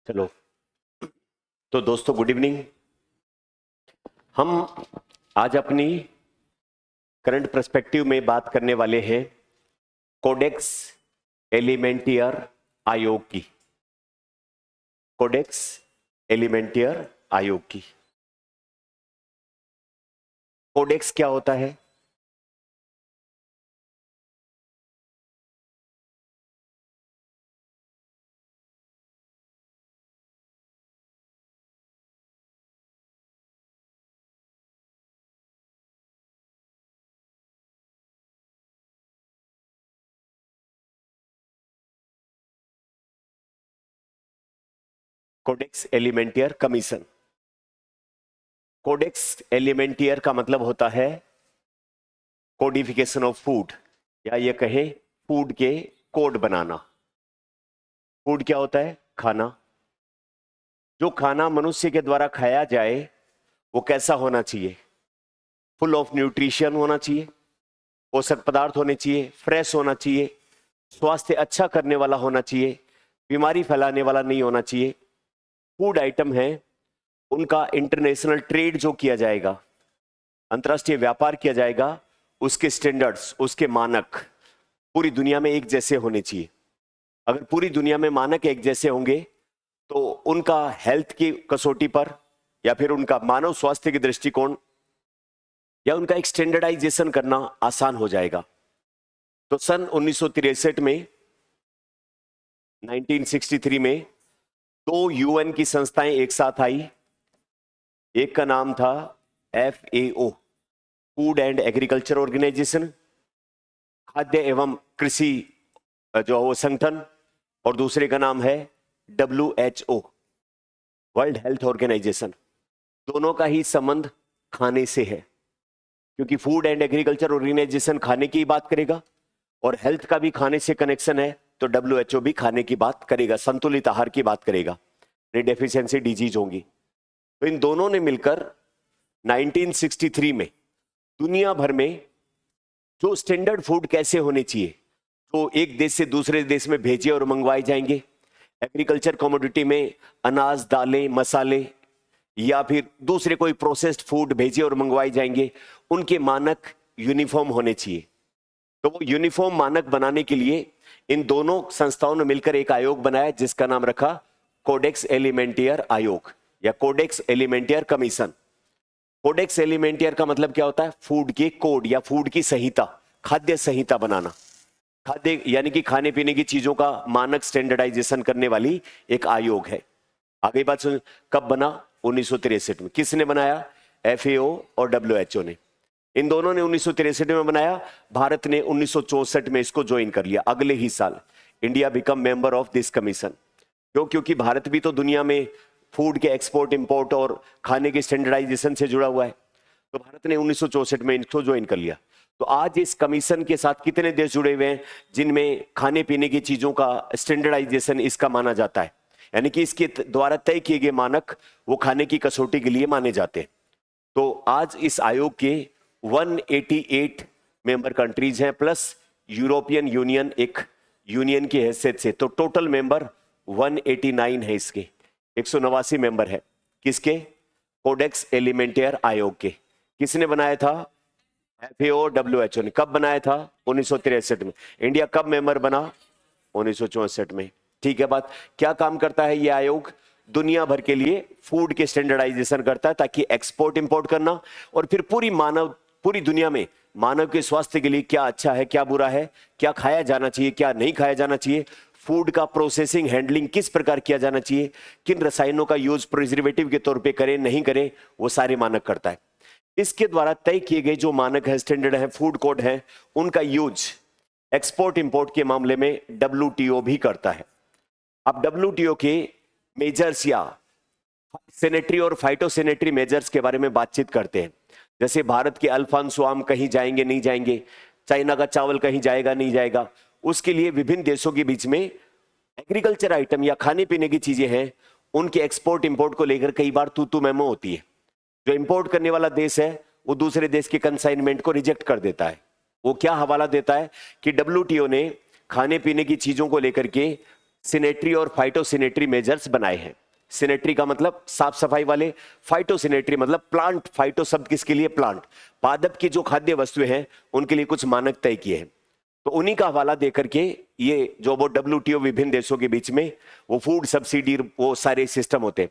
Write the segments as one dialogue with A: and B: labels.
A: चलो, तो दोस्तों गुड इवनिंग। हम आज अपनी करंट पर्सपेक्टिव में बात करने वाले हैं कोडेक्स एलिमेंटियर आयोग की। कोडेक्स एलिमेंटियर आयोग की। कोडेक्स क्या होता है? Codex alimentarius commission. Codex alimentarius का मतलब होता है कोडिफिकेशन ऑफ फूड, या ये कहें फूड के कोड बनाना। फूड क्या होता है? खाना। जो खाना मनुष्य के द्वारा खाया जाए वो कैसा होना चाहिए? फुल ऑफ न्यूट्रिशन होना चाहिए, पोषक पदार्थ होने चाहिए, फ्रेश होना चाहिए, स्वास्थ्य अच्छा करने वाला होना चाहिए, बीमारी फैलाने वाला नहीं होना चाहिए। फूड आइटम है, उनका इंटरनेशनल ट्रेड जो किया जाएगा, अंतर्राष्ट्रीय व्यापार किया जाएगा, उसके स्टैंडर्ड्स, उसके मानक पूरी दुनिया में एक जैसे होने चाहिए। अगर पूरी दुनिया में मानक एक जैसे होंगे तो उनका हेल्थ की कसौटी पर या फिर उनका मानव स्वास्थ्य के दृष्टिकोण या उनका एक स्टैंडर्डाइजेशन करना आसान हो जाएगा। तो सन 1963 में 1963 में दो यूएन की संस्थाएं एक साथ आई। एक का नाम था FAO, food and agriculture organisation, खाद्य एवं कृषि जो वो संगठन, और दूसरे का नाम है WHO, वर्ल्ड हेल्थ ऑर्गेनाइजेशन। दोनों का ही संबंध खाने से है, क्योंकि फूड एंड एग्रीकल्चर ऑर्गेनाइजेशन खाने की बात करेगा और हेल्थ का भी खाने से कनेक्शन है, तो WHO भी खाने की बात करेगा, संतुलित आहार की बात करेगा, डेफिशिएंसी डिजीज होंगी। तो इन दोनों ने मिलकर 1963 में दुनिया भर में जो स्टैंडर्ड फूड कैसे होने चाहिए, जो एक देश से दूसरे देश में भेजे और मंगवाए जाएंगे, एग्रीकल्चर कमोडिटी में अनाज, दालें, मसाले या फिर दूसरे कोई प्रोसेस्ड फूड भेजे और मंगवाए जाएंगे, उनके मानक यूनिफॉर्म होने चाहिए। तो वो यूनिफॉर्म मानक बनाने के लिए इन दोनों संस्थाओं ने मिलकर एक आयोग बनाया जिसका नाम रखा कोडेक्स एलिमेंटियर आयोग या codex alimentarius commission. Codex alimentarius का मतलब क्या होता है? फूड के कोड या फूड की संहिता, खाद्य संहिता बनाना। खाद्य यानी कि खाने पीने की चीजों का मानक स्टैंडर्डाइजेशन करने वाली एक आयोग है। आगे बात सुन, कब बना? 1963 में। किसने बनाया? FAO और WHO ने। इन दोनों ने 1963 में बनाया। भारत ने 1964 में इसको ज्वाइन कर लिया। अगले ही साल India become member of this commission. क्योंकि भारत भी तो दुनिया में फूड के एक्सपोर्ट, इंपोर्ट और खाने के स्टैंडर्डाइजेशन से जुड़ा हुआ है, तो भारत ने 1964 में इसको ज्वाइन कर लिया। तो आज इस कमीशन के साथ कितने देश जुड़े हुए हैं जिनमें खाने पीने की चीजों का स्टैंडर्डाइजेशन इसका माना जाता है, यानी कि इसके द्वारा तय किए गए मानक वो खाने की कसौटी के लिए माने जाते हैं। तो आज इस आयोग के 188 मेंबर कंट्रीज हैं, प्लस यूरोपियन यूनियन एक यूनियन की हैसियत से, तो टोटल मेंबर 189 है। इसके 189 मेंबर है। किसके? कोडेक्स एलिमेंटियर आयोग के। किसने बनाया था? FAO, WHO ने। कब बनाया था? 1963 में। इंडिया कब मेंबर बना? 1964 में। ठीक है बात। क्या काम करता है ये आयोग? दुनिया भर के लिए फूड के स्टैंडर्डाइजेशन करता है, ताकि एक्सपोर्ट इंपोर्ट करना और फिर पूरी दुनिया में मानव के स्वास्थ्य के लिए क्या अच्छा है, क्या बुरा है, क्या खाया जाना चाहिए, क्या नहीं खाया जाना चाहिए, फूड का प्रोसेसिंग, हैंडलिंग किस प्रकार किया जाना चाहिए, किन रसायनों का यूज प्रिजर्वेटिव के तौर पे करें, नहीं करें, वो सारे मानक करता है। इसके द्वारा तय किए गए जो मानक है, स्टैंडर्ड है, फूड कोड है, उनका यूज एक्सपोर्ट इंपोर्ट के मामले में WTO भी करता है। अब WTO के मेजर्स या सैनिटरी और फाइटोसैनिटरी मेजर्स के बारे में बातचीत करते हैं। जैसे भारत के अल्फांसो आम कहीं जाएंगे नहीं जाएंगे, चाइना का चावल कहीं जाएगा नहीं जाएगा, उसके लिए विभिन्न देशों के बीच में एग्रीकल्चर आइटम या खाने पीने की चीजें हैं, उनके एक्सपोर्ट इंपोर्ट को लेकर कई बार तू मेमो होती है। जो इंपोर्ट करने वाला देश है वो दूसरे देश के कंसाइनमेंट को रिजेक्ट कर देता है। वो क्या हवाला देता है कि WTO ने खाने पीने की चीजों को लेकर के सिनेटरी और फाइटोसिनेटरी मेजर्स बनाए हैं। सिनेटरी का मतलब साफ सफाई वाले, फाइटोसिनेटरी मतलब प्लांट, फाइटो शब्द किसके लिए? प्लांट। पादप की जो खाद्य वस्तुएं हैं उनके लिए कुछ मानक तय किए हैं। तो उन्हीं का हवाला देकर के ये जो वो WTO विभिन्न देशों के बीच में वो फूड सब्सिडी वो सारे सिस्टम होते हैं।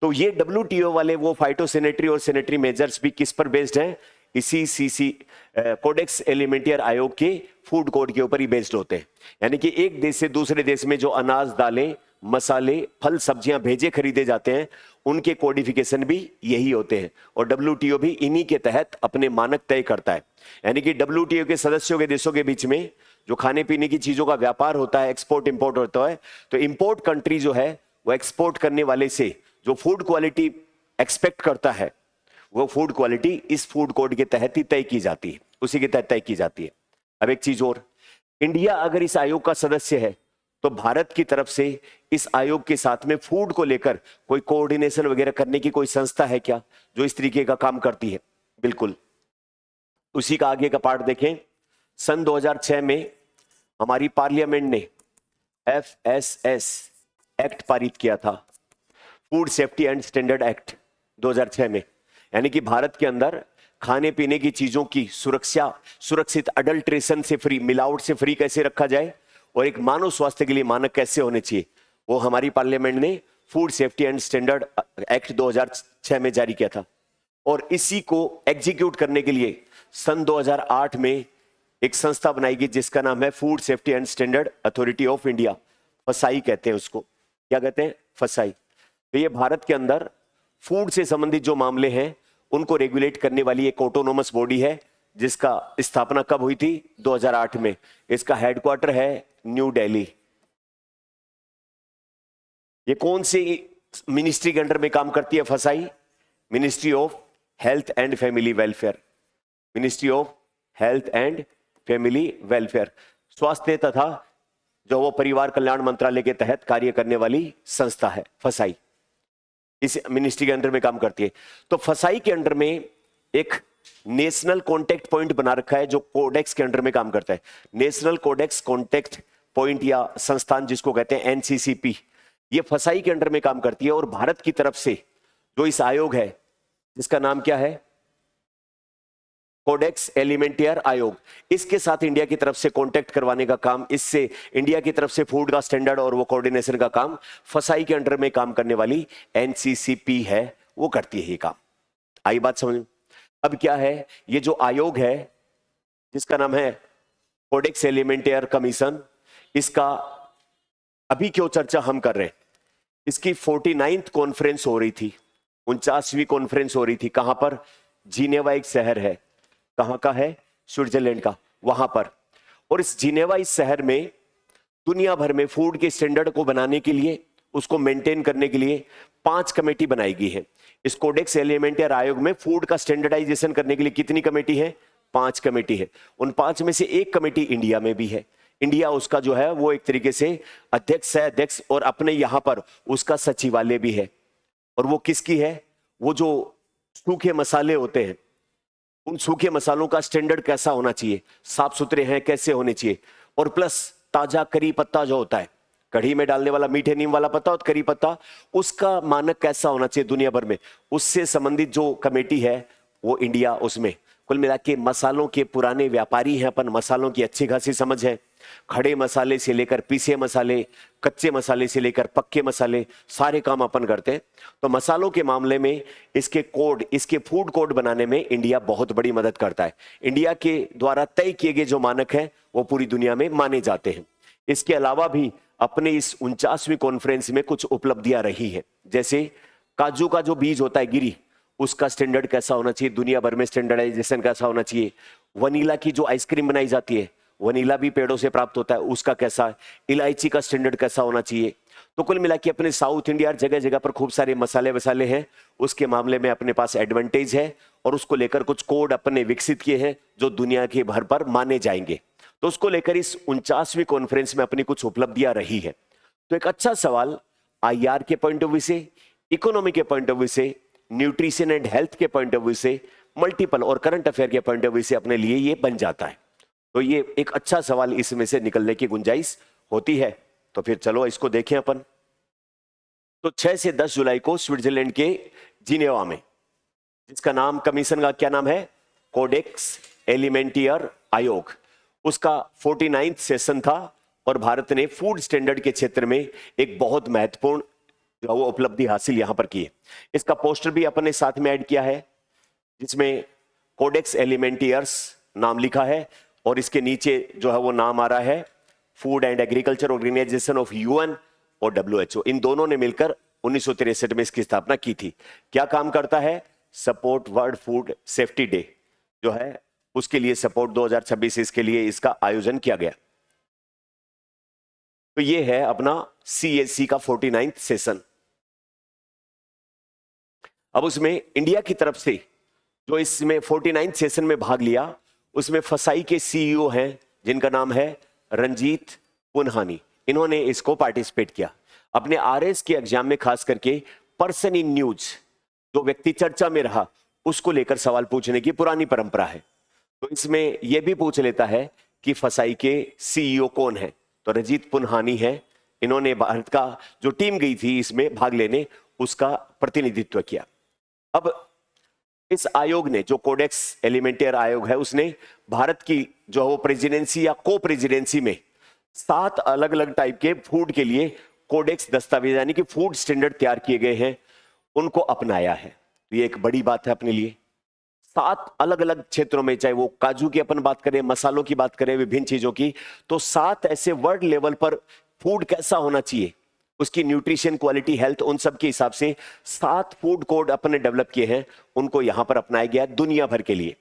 A: तो ये WTO वाले वो फाइटोसिनेटरी और सिनेटरी मेजर्स भी किस पर बेस्ड हैं? इसी CC कोडेक्स एलिमेंटियर आयोग के फूड कोड के ऊपर ही बेस्ड होते हैं। यानी कि एक देश से दूसरे देश में जो अनाज, दालें, मसाले, फल, सब्जियां भेजे खरीदे जाते हैं उनके कोडिफिकेशन भी यही होते हैं और WTO भी इन्हीं के तहत अपने मानक तय करता है। यानी कि WTO के सदस्यों के देशों के बीच में जो खाने पीने की चीजों का व्यापार होता है, एक्सपोर्ट इंपोर्ट होता है, तो इंपोर्ट कंट्री जो है वो एक्सपोर्ट करने वाले से जो फूड क्वालिटी एक्सपेक्ट करता है वो फूड क्वालिटी इस फूड कोड के तहत ही तय की जाती है, उसी के तहत तय की जाती है। अब एक चीज और, इंडिया अगर इस आयोग का सदस्य है तो भारत की तरफ से इस आयोग के साथ में फूड को लेकर कोई कोऑर्डिनेशन वगैरह करने की कोई संस्था है क्या जो इस तरीके का काम करती है? बिल्कुल। उसी का आगे का पार्ट देखें। सन 2006 में हमारी पार्लियामेंट ने FSS एक्ट पारित किया था, food safety and standard act 2006 में। यानी कि भारत के अंदर खाने पीने की चीजों की सुरक्षा, सुरक्षित, अडल्ट्रेशन से फ्री, मिलावट से फ्री कैसे रखा जाए और एक मानव स्वास्थ्य के लिए मानक कैसे होने चाहिए, वो हमारी पार्लियामेंट ने food safety and standard act 2006 में जारी किया था। और इसी को एग्जीक्यूट करने के लिए सन 2008 में एक संस्था बनाई गई जिसका नाम है food safety and standard authority of India, फसाई कहते हैं उसको। क्या कहते हैं? फसाई। तो ये भारत के अंदर फूड से संबंधित जो मामले हैं उनको रेगुलेट करने वाली एक ऑटोनोमस बॉडी है जिसका स्थापना कब हुई थी? 2008 में। इसका हेडक्वार्टर है न्यू दिल्ली। ये कौन सी मिनिस्ट्री के अंडर में काम करती है फसाई? Ministry of health and family welfare. Ministry of health and family welfare, स्वास्थ्य तथा जो वो परिवार कल्याण मंत्रालय के तहत कार्य करने वाली संस्था है फसाई, इस मिनिस्ट्री के अंडर में काम करती है। तो फसाई के अंडर में एक नेशनल कॉन्टेक्ट पॉइंट बना रखा है जो कोडेक्स के अंडर में काम करता है। नेशनल कोडेक्स कॉन्टेक्ट पॉइंट या संस्थान जिसको कहते हैं NCCP, ये फसाई के अंडर में काम करती है। और भारत की तरफ से जो इस आयोग है जिसका नाम क्या है? कोडेक्स एलिमेंटियर आयोग, इसके साथ इंडिया की तरफ से कांटेक्ट करवाने का काम, इससे इंडिया की तरफ से फूड का स्टैंडर्ड और वो कोऑर्डिनेशन का काम फसाई के अंडर में काम करने वाली NCCP है, वो करती है ये काम। आई बात समझ? अब क्या है, ये जो आयोग है जिसका नाम है कोडेक्स एलिमेंटियर कमीशन, इसका अभी क्यों चर्चा हम कर रहे हैं? इसकी 49th कॉन्फ्रेंस हो रही थी, 49वीं कॉन्फ्रेंस हो रही थी। कहां पर? जिनेवा एक शहर है। कहां का है? स्विट्जरलैंड का, वहां पर। और इस जिनेवा इस शहर में दुनिया भर में फूड के स्टैंडर्ड को बनाने के लिए, उसको मेंटेन करने के लिए 5 कमेटी बनाई गई है। इस कोडेक्स एलिमेंटियर आयोग में फूड का स्टैंडर्डाइजेशन करने के लिए कितनी कमेटी है? 5 कमेटी है। उन 5 में से एक कमेटी इंडिया में भी है। इंडिया उसका जो है वो एक तरीके से अध्यक्ष है, अध्यक्ष, और अपने यहां पर उसका सचिवालय भी है। और वो किसकी है? वो जो सूखे मसाले होते हैं, उन सूखे मसालों का स्टैंडर्ड कैसा होना चाहिए, साफ सुथरे हैं कैसे होने चाहिए, और प्लस ताजा करी पत्ता जो होता है, कढ़ी में डालने वाला मीठे नीम वाला पत्ता और करी पत्ता, उसका मानक कैसा होना चाहिए दुनिया भर में, उससे संबंधित जो कमेटी है वो इंडिया उसमें। कुल मिला के मसालों के पुराने व्यापारी हैं अपन, मसालों की अच्छी खासी समझ है। खड़े मसाले से लेकर पीसे मसाले, कच्चे मसाले से लेकर पक्के मसाले, सारे काम अपन करते हैं। तो मसालों के मामले में इसके कोड, इसके फूड कोड बनाने में इंडिया बहुत बड़ी मदद करता है। इंडिया के द्वारा तय किए गए जो मानक हैं वो पूरी दुनिया में माने जाते हैं। इसके अलावा भी अपने इस 49वीं कॉन्फ्रेंस में कुछ उपलब्धियां रही है, जैसे काजू का जो बीज होता है गिरी, उसका स्टैंडर्ड कैसा होना चाहिए, दुनिया भर में स्टैंडर्डाइजेशन कैसा होना चाहिए। वनीला की जो आइसक्रीम बनाई जाती है, वनीला भी पेड़ों से प्राप्त होता है, उसका कैसा है। इलायची का स्टैंडर्ड कैसा होना चाहिए। तो कुल मिला के अपने साउथ इंडिया जगह जगह पर खूब सारे मसाले वसाले हैं, उसके मामले में अपने पास एडवांटेज है और उसको लेकर कुछ कोड अपने विकसित किए हैं जो दुनिया के भर पर माने जाएंगे। तो उसको लेकर इस 49वीं कॉन्फ्रेंस में अपनी कुछ उपलब्धियां रही है। तो एक अच्छा सवाल IR के पॉइंट ऑफ व्यू से, इकोनॉमी के पॉइंट ऑफ व्यू से, न्यूट्रिशन एंड हेल्थ के पॉइंट ऑफ व्यू से, मल्टीपल और करंट अफेयर के पॉइंट ऑफ व्यू से अपने लिए ये बन जाता है। तो ये एक अच्छा सवाल इसमें से निकलने की गुंजाइश होती है। तो फिर चलो इसको देखें अपन। तो 6 से 10 जुलाई को स्विट्जरलैंड के जिनेवा में, जिसका नाम कमीशन का क्या नाम है, कोडेक्स एलिमेंटियर आयोग, उसका 49th सेशन था और भारत ने फूड स्टैंडर्ड के क्षेत्र में एक बहुत महत्वपूर्ण जो वो उपलब्धि हासिल यहां पर की है। इसका पोस्टर भी अपन ने साथ में ऐड किया है, जिसमें कोडेक्स एलिमेंटियर्स नाम लिखा है और इसके नीचे जो है वो नाम आ रहा है food and agriculture organisation of UN और WHO। इन दोनों ने मिलकर 1963 में इसकी स्थापना की थी। क्या काम करता है, support world food safety day जो है उसके लिए सपोर्ट 2026 इसके लिए इसका आयोजन किया गया। तो ये है अपना CAC का 49th सेशन। अब उसमें इंडिया की तरफ से जो इसमें 49th सेशन में भाग लिया, उसमें फसाई के CEO हैं जिनका नाम है रंजीत पुन्हानी। इन्होंने इसको पार्टिसिपेट किया। अपने RS के एग्जाम में खास करके पर्सन इन न्यूज, जो व्यक्ति चर्चा में रहा, उसको लेकर सवाल पूछने की पुरानी परंपरा है। तो इसमें यह भी पूछ लेता है कि फसाई के CEO कौन है, तो रंजीत पुन्हानी है। इन्होंने भारत का जो टीम गई थी इसमें भाग लेने, उसका प्रतिनिधित्व किया। अब इस आयोग ने, जो कोडेक्स एलिमेंटियर आयोग है, उसने भारत की जो वो प्रेसिडेंसी या को प्रेसिडेंसी में 7 अलग अलग टाइप के फूड के लिए कोडेक्स दस्तावेज यानी कि फूड स्टैंडर्ड तैयार किए गए हैं, उनको अपनाया है। तो ये एक बड़ी बात है अपने लिए। 7 अलग अलग क्षेत्रों में, चाहे वो काजू की अपन बात करें, मसालों की बात करें, विभिन्न चीजों की, तो 7 ऐसे वर्ल्ड लेवल पर फूड कैसा होना चाहिए, उसकी न्यूट्रिशन, क्वालिटी, हेल्थ, उन सब के हिसाब से 7 फूड कोड अपने डेवलप किए हैं, उनको यहां पर अपनाया गया है दुनिया भर के लिए।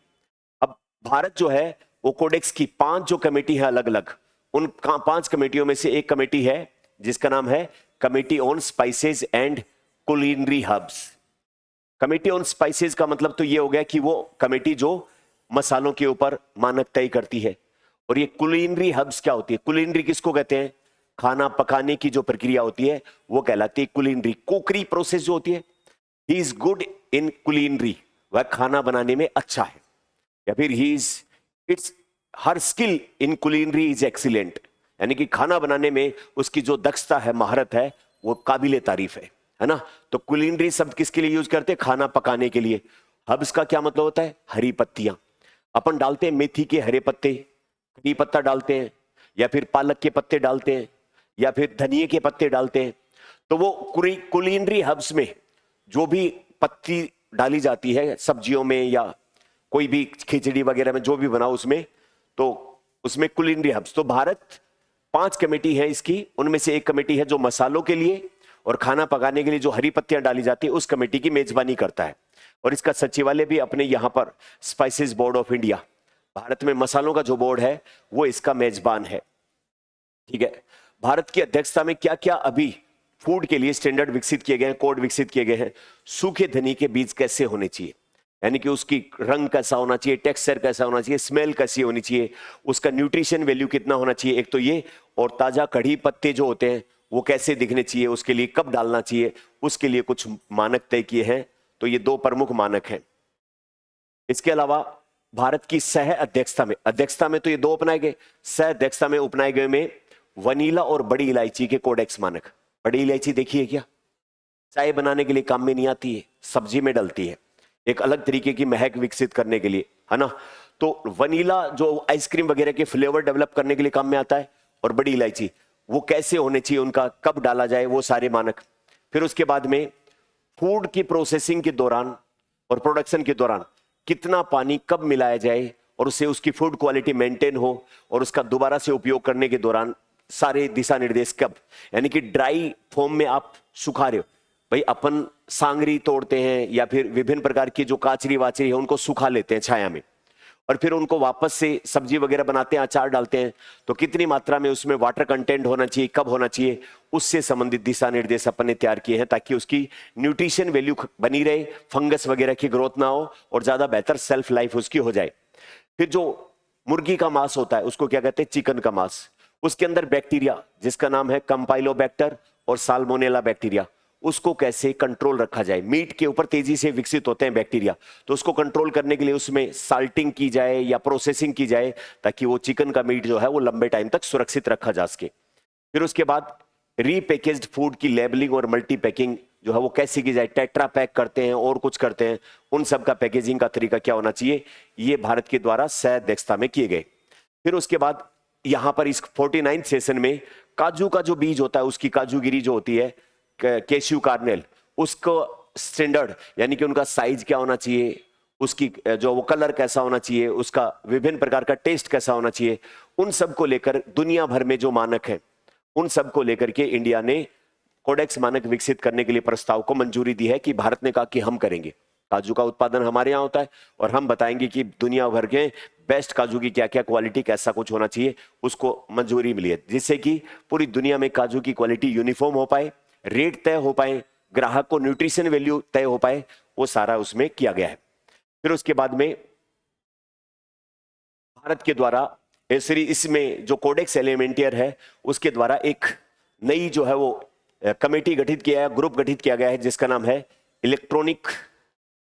A: अब भारत जो है वो कोडेक्स की 5 जो कमेटी है अलग अलग, उन 5 कमेटियों में से एक कमेटी है जिसका नाम है committee on spices and culinary herbs. Committee on spices का मतलब तो ये हो गया कि वो कमेटी जो मसालों के ऊपर मानक तय करती है। और ये कुलिनरी हब्स क्या होती है, कुलिनरी किसको कहते हैं, खाना पकाने की जो प्रक्रिया होती है वो कहलाती है कुलिनरी। कुकरी प्रोसेस जो होती है, he is good in culinary, वह खाना बनाने में अच्छा है, या फिर he is it's her skill in culinary is excellent, यानी कि खाना बनाने में उसकी जो दक्षता है, महारत है, वो काबिले तारीफ है ना। तो कुलिनरी शब्द किसके लिए यूज करते हैं, खाना पकाने के लिए। हब्स का क्या मतलब होता है, हरी पत्तियां। अपन डालते हैं मेथी के हरे पत्ते, करी पत्ता डालते हैं, या फिर पालक के पत्ते डालते हैं, या फिर धनिए के पत्ते डालते हैं। तो वो कुलिनरी हब्स में जो भी पत्ती डाली जाती है सब्जियों में या कोई भी खिचड़ी वगैरह में जो भी बनाओ उसमें, तो उसमें कुलिनरी हब्स। तो भारत 5 कमेटी है इसकी, उनमें से एक कमेटी है जो मसालों के लिए और खाना पकाने के लिए जो हरी पत्तियां डाली जाती है उस कमेटी की मेजबानी करता है। और इसका सचिवालय भी अपने यहां पर spices board of India, Bharat में मसालों का जो बोर्ड है वो इसका मेजबान है। ठीक है, भारत की अध्यक्षता में क्या क्या अभी फूड के लिए स्टैंडर्ड विकसित किए गए हैं, कोड विकसित किए गए हैं। सूखे धनिये के बीज कैसे होने चाहिए, यानी कि उसकी रंग कैसा होना चाहिए, टेक्सचर कैसा होना चाहिए, स्मेल कैसी होनी चाहिए, उसका न्यूट्रिशन वैल्यू कितना होना चाहिए, एक तो ये। और ताजा कढ़ी पत्ते जो होते हैं वो कैसे दिखने चाहिए, उसके लिए कब डालना चाहिए, उसके लिए कुछ मानक तय किए हैं। तो ये 2 प्रमुख मानक हैं। इसके अलावा भारत की सह अध्यक्षता में तो ये 2 अपनाए गए, सह अध्यक्षता में अपनाए गए में वनीला और बड़ी इलायची के कोडेक्स मानक। बड़ी इलायची देखिए क्या, चाय बनाने के लिए काम में नहीं आती है, सब्जी में डलती है, एक अलग तरीके की महक विकसित करने के लिए, है ना। तो वनीला जो आइसक्रीम वगैरह के फ्लेवर डेवलप करने के लिए काम में आता है, और बड़ी इलायची वो कैसे होने चाहिए, उनका कब डाला जाए, वो सारे मानक। फिर उसके बाद में फूड की प्रोसेसिंग के दौरान और प्रोडक्शन के दौरान कितना पानी कब मिलाया जाए और उससे उसकी फूड क्वालिटी मेंटेन हो, और उसका दोबारा से उपयोग करने के दौरान सारे दिशा निर्देश कब, यानी कि ड्राई फॉर्म में आप सुखा रहे हो, भाई अपन सांगरी तोड़ते हैं या फिर विभिन्न प्रकार की जो काचरी वाचरी है उनको सुखा लेते हैं छाया में, और फिर उनको वापस से सब्जी वगैरह बनाते हैं, अचार डालते हैं, तो कितनी मात्रा में उसमें वाटर कंटेंट होना चाहिए, कब होना चाहिए, उससे संबंधित दिशा निर्देश अपन ने तैयार किए हैं ताकि उसकी न्यूट्रिशन वैल्यू बनी रहे, फंगस वगैरह की ग्रोथ ना हो और ज्यादा बेहतर सेल्फ लाइफ उसकी हो जाए। फिर जो मुर्गी का मांस होता है उसको क्या कहते हैं, चिकन का मांस, उसके अंदर बैक्टीरिया जिसका नाम है कंपाइलोबैक्टर और साल्मोनेला बैक्टीरिया, उसको कैसे कंट्रोल रखा जाए। मीट के ऊपर तेजी से विकसित होते हैं बैक्टीरिया, तो उसको कंट्रोल करने के लिए उसमें साल्टिंग की जाए या प्रोसेसिंग की जाए ताकि वो चिकन का मीट जो है वो लंबे टाइम तक सुरक्षित रखा जा सके। फिर उसके बाद रीपैकेज्ड फूड की लेबलिंग और मल्टी पैकिंग जो है वो कैसे की जाए, टेट्रा पैक करते हैं और कुछ करते हैं, उन सब का पैकेजिंग का तरीका क्या होना चाहिए, ये भारत के द्वारा सह अध्यक्षता में किए गए। फिर उसके बाद यहां पर इस 49 सेशन में काजू का जो बीज होता है, उसकी काजूगिरी जो होती है, केश्यू कार्नेल, उसको स्टैंडर्ड यानी कि उनका साइज क्या होना चाहिए, उसकी जो वो कलर कैसा होना चाहिए, उसका विभिन्न प्रकार का टेस्ट कैसा होना चाहिए, उन सब को लेकर दुनिया भर में जो मानक है उन सब को लेकर के इंडिया ने कोडेक्स मानक विकसित करने के लिए प्रस्ताव को मंजूरी दी है कि भारत ने कहा कि हम करेंगे। काजू का उत्पादन हमारे यहाँ होता है और हम बताएंगे कि दुनिया भर के बेस्ट काजू की क्या क्या क्वालिटी, कैसा कुछ होना चाहिए, उसको मंजूरी मिली है, जिससे कि पूरी दुनिया में काजू की क्वालिटी यूनिफॉर्म हो पाए, रेट तय हो पाए, ग्राहक को न्यूट्रिशन वैल्यू तय हो पाए, वो सारा उसमें किया गया है। फिर उसके बाद में भारत के द्वारा इसमें जो कोडेक्स एलिमेंटियर है उसके द्वारा एक नई जो है वो कमेटी गठित किया है, ग्रुप गठित किया गया है, जिसका नाम है इलेक्ट्रॉनिक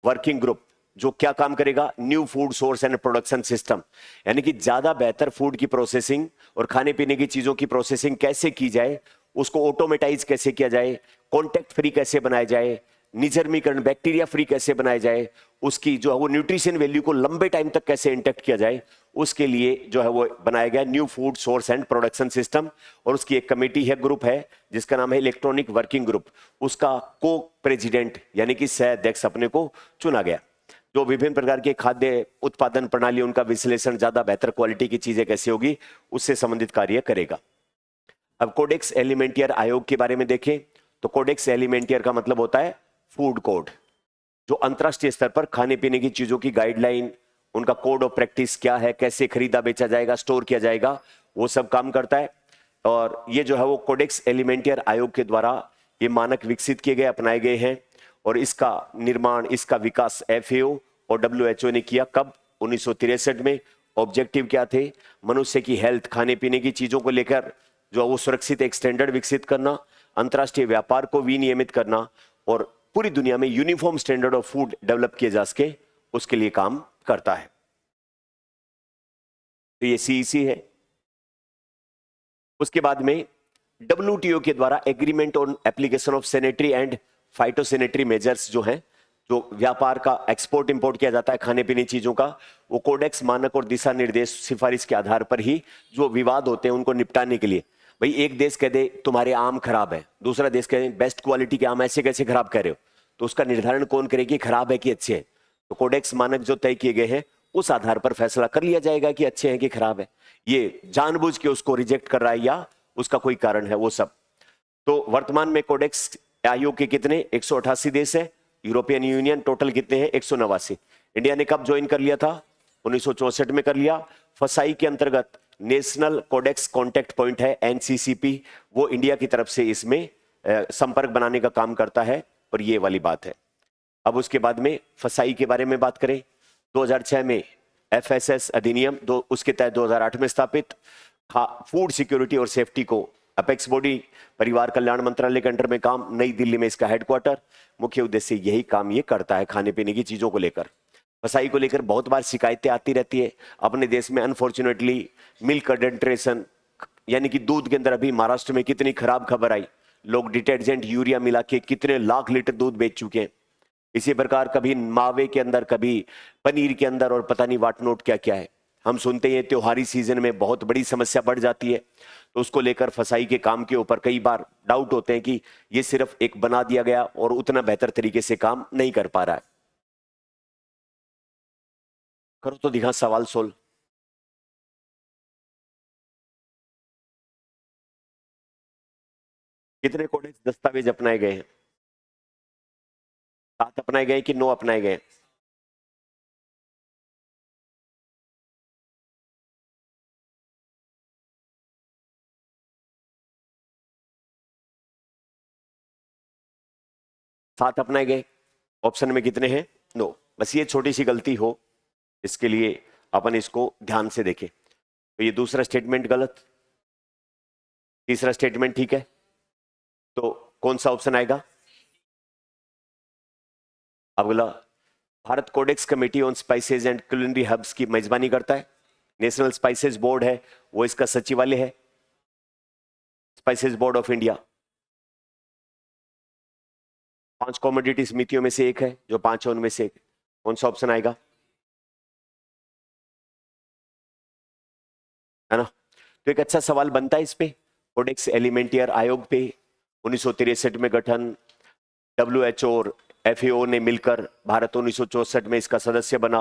A: वर्किंग ग्रुप, जो क्या काम करेगा, new food source and production system, यानी कि ज्यादा बेहतर फूड की प्रोसेसिंग और खाने पीने की चीजों की प्रोसेसिंग कैसे की जाए, उसको ऑटोमेटाइज कैसे किया जाए, कॉन्टेक्ट फ्री कैसे बनाया जाए, निजर्मीकरण बैक्टीरिया फ्री कैसे बनाया जाए, उसकी जो है वो न्यूट्रिशन वैल्यू को लंबे टाइम तक कैसे इंटेक्ट किया जाए, उसके लिए जो है वो बनाया गया new food source and production system. और उसकी एक कमेटी है, ग्रुप है, जिसका नाम है इलेक्ट्रॉनिक वर्किंग ग्रुप। उसका को प्रेसिडेंट यानी कि सह अध्यक्ष अपने को चुना गया, जो विभिन्न प्रकार के खाद्य उत्पादन प्रणाली, उनका विश्लेषण, ज्यादा बेहतर क्वालिटी की चीजें कैसे होगी, उससे संबंधित कार्य करेगा। अब कोडेक्स एलिमेंटियर आयोग के बारे में देखें तो कोडेक्स एलिमेंटियर का मतलब होता है फूड कोड, जो अंतरराष्ट्रीय स्तर पर खाने पीने की चीजों की गाइडलाइन, उनका कोड ऑफ प्रैक्टिस क्या है, कैसे खरीदा बेचा जाएगा, स्टोर किया जाएगा, वो सब काम करता है। और ये जो है वो कोडेक्स एलिमेंटियर आयोग के द्वारा ये मानक विकसित किए गए, अपनाए गए हैं। और इसका निर्माण, इसका विकास FAO और WHO ने किया। कब? 1963 में। ऑब्जेक्टिव क्या थे? मनुष्य की हेल्थ, खाने पीने की चीजों को लेकर जो वो सुरक्षित एक स्टैंडर्ड विकसित करना, अंतरराष्ट्रीय व्यापार को विनियमित करना और पूरी दुनिया में uniform standard of food develop किए जा सके, उसके लिए काम करता है। तो ये CEC है। उसके बाद में WTO के द्वारा agreement on application of sanitary and phytosanitary measures जो हैं, जो व्यापार का एक्सपोर्ट इंपोर्ट किया जाता है खाने पीने चीजों का, वो कोडेक्स मानक और दिशा निर्देश सिफारिश के आधार पर ही जो विवाद होते हैं उनको निपटाने के लिए, भाई एक देश कह दे तुम्हारे आम खराब है, दूसरा देश कह दे बेस्ट क्वालिटी के आम ऐसे कैसे खराब कह रहे हो, तो उसका निर्धारण कौन करे कि खराब है कि अच्छे हैं? तो कोडेक्स मानक जो तय किए गए हैं उस आधार पर फैसला कर लिया जाएगा कि अच्छे हैं कि खराब है, ये जानबूझ के उसको रिजेक्ट कर रहा है या उसका कोई कारण है, वो सब। तो वर्तमान में कोडेक्स आयोग के कितने 188 देश है, यूरोपियन यूनियन टोटल कितने हैं 189। इंडिया ने कब ज्वाइन कर लिया था? 1964 में कर लिया। फसाई के अंतर्गत नेशनल कोडेक्स कॉन्टेक्ट पॉइंट है NCCP, वो इंडिया की तरफ से इसमें संपर्क बनाने का काम करता है, और ये वाली बात है। अब उसके बाद में फसाई के बारे में बात करें, 2006 में FSS अधिनियम उसके तहत 2008 में स्थापित फूड सिक्योरिटी और सेफ्टी को अपेक्स बॉडी, परिवार कल्याण मंत्रालय के अंडर में काम, नई दिल्ली में इसका हेडक्वार्टर, मुख्य उद्देश्य यही काम ये करता है खाने पीने की चीजों को लेकर। फसाई को लेकर बहुत बार शिकायतें आती रहती है अपने देश में। अनफॉर्चुनेटली मिल्क अडेल्ट्रेशन यानी कि दूध के अंदर अभी महाराष्ट्र में कितनी खराब खबर आई, लोग डिटर्जेंट यूरिया मिला के कितने लाख लीटर दूध बेच चुके हैं। इसी प्रकार कभी मावे के अंदर, कभी पनीर के अंदर, और पता नहीं वाट नोट क्या क्या है। हम सुनते हैं त्योहारी सीजन में बहुत बड़ी समस्या बढ़ जाती है, तो उसको लेकर फसाई के काम के ऊपर कई बार डाउट होते हैं कि ये सिर्फ एक बना दिया गया और उतना बेहतर तरीके से काम नहीं कर पा रहा है। करो तो दिखा सवाल सोल्व। कितने कोडेक्स दस्तावेज अपनाए गए हैं? 7 अपनाए गए कि 9 अपनाए गए? 7 अपनाए गए। ऑप्शन में कितने हैं? 9। बस ये छोटी सी गलती हो, इसके लिए अपन इसको ध्यान से देखें। तो ये दूसरा स्टेटमेंट गलत, तीसरा स्टेटमेंट ठीक है, तो कौन सा ऑप्शन आएगा? अगला, Bharat codex committee on spices and culinary herbs की मेजबानी करता है। नेशनल स्पाइसेस बोर्ड है, वो इसका सचिवालय है, spices board of India. 5 commodity समितियों में से एक है, जो 5 है उनमें से एक। कौन सा ऑप्शन आएगा? है ना? तो एक अच्छा सवाल बनता है इस पे। कोडेक्स एलिमेंटियर आयोग पे 1963 में गठन, WHO और FAO ने मिलकर भारत 1964 में इसका सदस्य बना।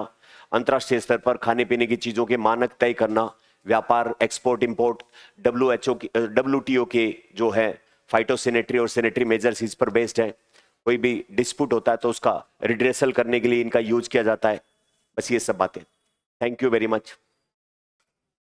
A: अंतर्राष्ट्रीय स्तर पर खाने पीने की चीजों के मानक तय करना, व्यापार, एक्सपोर्ट इंपोर्ट, WTO के जो है फाइटोसैनिटरी और सैनिटरी मेजर्स इस पर बेस्ड है। कोई भी डिस्प्यूट होता है तो उसका रिड्रेसल करने के लिए इनका यूज किया जाता है। बस ये सब बातें। Thank you very much.